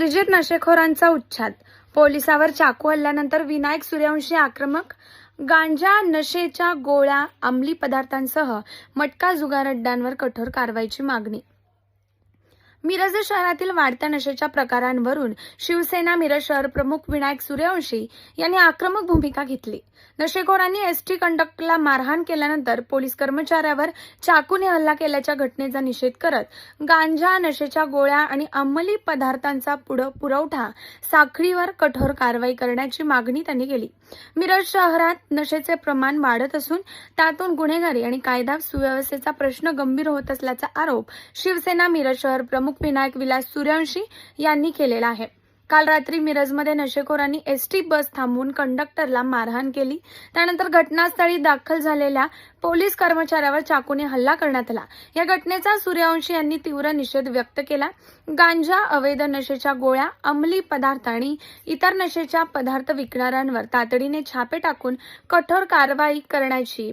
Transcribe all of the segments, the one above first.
मिरजेत नशेखोरांचा उच्छाद. पोलिसावर चाकू हल्ल्यानंतर विनायक सूर्यवंशी आक्रमक. गांजा, नशेच्या गोळ्या, अंमली पदार्थांसह मटका जुगार अड्ड्यांवर कठोर कारवाईची मागणी. मिरज शहरातील वाढत्या नशेच्या प्रकारांवरून शिवसेना मिरज शहर प्रमुख विनायक सूर्यवंशी यांनी आक्रमक भूमिका घेतली. नशेखोरांनी एसटी कंडक्टरला मारहाण केल्यानंतर पोलीस कर्मचाऱ्यावर चाकूने हल्ला केल्याच्या घटनेचा निषेध करत गांजा, नशेच्या गोळ्या आणि अंमली पदार्थांचा पुरवठा साखळीवर कठोर कारवाई करण्याची मागणी त्यांनी केली. मिरज शहरात नशेचे प्रमाण वाढत असून त्यातून गुन्हेगारी आणि कायदा सुव्यवस्थेचा प्रश्न गंभीर होत असल्याचा आरोप शिवसेना मिरज शहर प्रमुख विनायक विलास सूर्यवंशी यांनी केलेला आहे. काल रात्री मिरजमध्ये नशेखोरांनी एसटी बस थांबवून कंडक्टरला मारहाण केली. त्यानंतर घटनास्थळी दाखल झालेल्या पोलीस कर्मचाऱ्यावर चाकूने हल्ला करण्यात आला. या घटनेचा सूर्यवंशी यांनी तीव्र निषेध व्यक्त केला. गांजा, अवैध नशेच्या गोळ्या, अंमली पदार्थ आणि इतर नशेच्या पदार्थ विकणाऱ्यांवर तातडीने छापे टाकून कठोर कारवाई करण्याची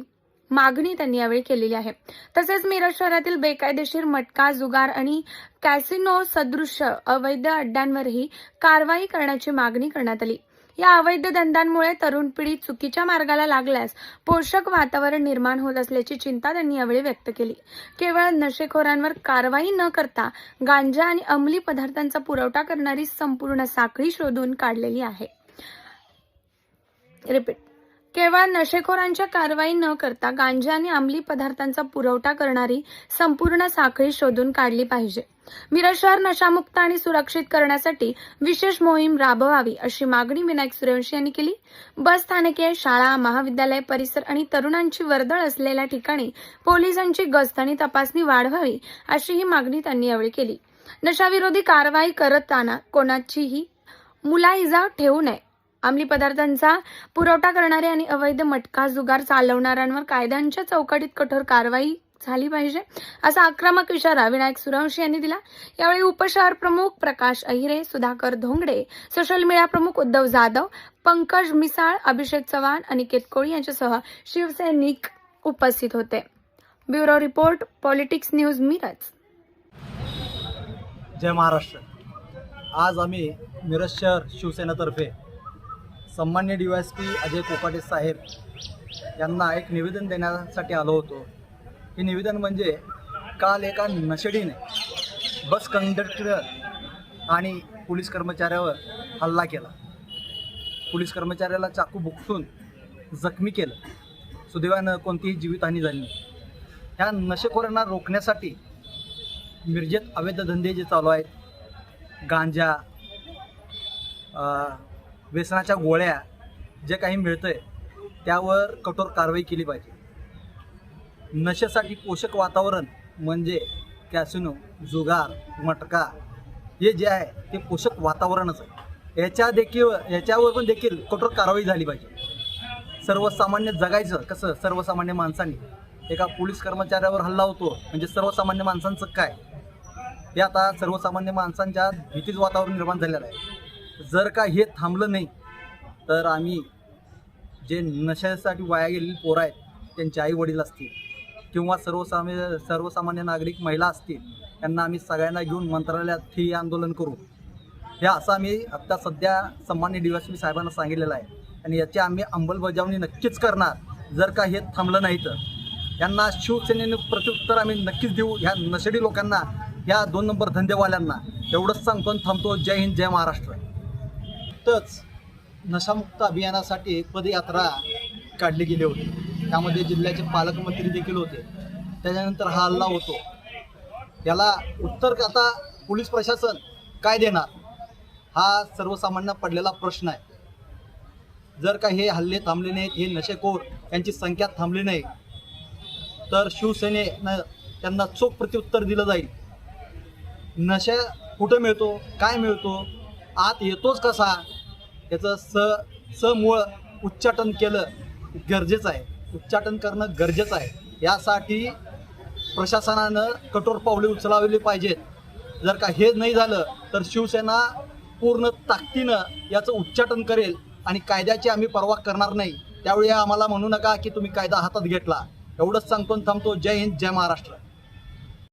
मागणी त्यांनी यावेळी केलेली आहे. तसेच मिरज शहरातील बेकायदेशीर मटका, जुगार आणि कॅसिनो सदृश अवैध अड्ड्यांवरही कारवाई करण्याची मागणी करण्यात आली. या अवैध धंद्यांमुळे तरुण पिढी चुकीच्या मार्गाला लागल्यास पोषक वातावरण निर्माण होत असल्याची चिंता त्यांनी यावेळी व्यक्त केली. केवळ नशेखोरांवर कारवाई न करता गांजा आणि अंमली पदार्थांचा पुरवठा करणारी संपूर्ण साखळी शोधून काढलेली आहे. केवळ नशेखोरांच्या कारवाई न करता गांजा आणि अंमली पदार्थांचा पुरवठा करणारी संपूर्ण साखळी शोधून काढली पाहिजे. मिरज शहर नशामुक्त आणि सुरक्षित करण्यासाठी विशेष मोहीम राबवावी अशी मागणी विनायक सूर्यवंशी यांनी केली. बस स्थानके, शाळा, महाविद्यालय परिसर आणि तरुणांची वर्दळ असलेल्या ठिकाणी पोलिसांची गस्त आणि तपासणी वाढवावी अशी ही मागणी त्यांनी यावेळी केली. नशाविरोधी कारवाई करताना कोणाचीही मुलाइजा ठेवू नये. अंमली पदार्थांचा पुरवठा करणारे आणि अवैध मटका, जुगार चालवणाऱ्यांवर कायद्यांच्या चौकटीत कठोर कारवाई झाली पाहिजे असा आक्रमक इशारा विनायक सूर्यवंशी यांनी दिला. यावेळी उपशहर प्रमुख प्रकाश अहिरे, सुधाकर धोंगडे, सोशल मीडिया प्रमुख उद्धव जाधव, पंकज मिसाळ, अभिषेक चव्हाण, अनिकेत कोळी यांच्यासह शिवसैनिक उपस्थित होते. Bureau report, politics news, Miraj. जय महाराष्ट्र. आज आम्ही मिरज शहर शिवसेनेतर्फे सन्माननीय DYSP अजय कोकाटे साहेब यांना एक निवेदन देण्यासाठी आलो होतो. हे निवेदन म्हणजे काल एका नशेडीने बस कंडक्टर आणि पोलीस कर्मचाऱ्यावर हल्ला केला. पोलीस कर्मचाऱ्याला चाकू भुकसून जखमी केलं. सुदैवानं कोणतीही जीवितहानी झाली नाही. ह्या नशेखोरांना रोखण्यासाठी मिरजेत अवैध धंदे जे चालू आहेत, गांजा, व्यसनाच्या गोळ्या, जे काही मिळतंय त्यावर कठोर कारवाई केली पाहिजे. नशेसाठी पोषक वातावरण म्हणजे कॅसिनो, जुगार, मटका हे जे आहे ते पोषक वातावरणच आहे. याच्यावर पण देखील कठोर कारवाई झाली पाहिजे. सर्वसामान्य जगायचं कसं? सर्वसामान्य माणसांनी. एका पोलीस कर्मचाऱ्यावर हल्ला होतो म्हणजे सर्वसामान्य माणसांचं काय? हे आता सर्वसामान्य माणसांच्या भीतीचं वातावरण निर्माण झालेलं आहे. जर का हे थांबलं नाही तर आम्ही जे नशेसाठी वाया गेलेली पोरं आहेत, त्यांचे आई वडील असतील किंवा सर्वसामान्य नागरिक महिला असतील, त्यांना आम्ही सगळ्यांना घेऊन मंत्रालयात ठिय्या आंदोलन करू. हे असं आम्ही आत्ता सध्या सन्माननीय DYSP साहेबांना सांगितलेलं आहे आणि याची आम्ही अंमलबजावणी नक्कीच करणार. जर का हे थांबलं नाही तर यांना शिवसेनेने प्रत्युत्तर आम्ही नक्कीच देऊ. ह्या नशेडी लोकांना, ह्या 2 नंबर धंदेवाल्यांना. एवढंच सांगतो आणि थांबतो. जय हिंद, जय महाराष्ट्र. तच नशामुक्त अभियानासाठी एक पदयात्रा काढली गेली होती. त्यामध्ये जिल्ह्याचे पालकमंत्री देखील होते. त्याच्यानंतर हा हल्ला होतो. याला उत्तर आता पोलीस प्रशासन काय देणार हा सर्वसामान्य पडलेला प्रश्न आहे. जर का हे हल्ले थांबले नाहीत, हे नशेखोर यांची संख्या थांबली नाही तर शिवसेनेनं त्यांना चोख प्रत्युत्तर दिलं जाईल. नशा कुठं मिळतो, काय मिळतो, आत येतोच कसा, याचं समूळ उच्चाटन केलं गरजेचं आहे. उच्चाटन करणं गरजेचं आहे. यासाठी प्रशासनानं कठोर पावले उचलावली पाहिजेत. जर का हे नाही झालं तर शिवसेना पूर्ण ताकदीनं याचं उच्चाटन करेल आणि कायद्याची आम्ही पर्वा करणार नाही. त्यावेळी आम्हाला म्हणू नका की तुम्ही कायदा हातात घेतला. एवढंच सांगतो आणि थांबतो. जय हिंद, जय महाराष्ट्र.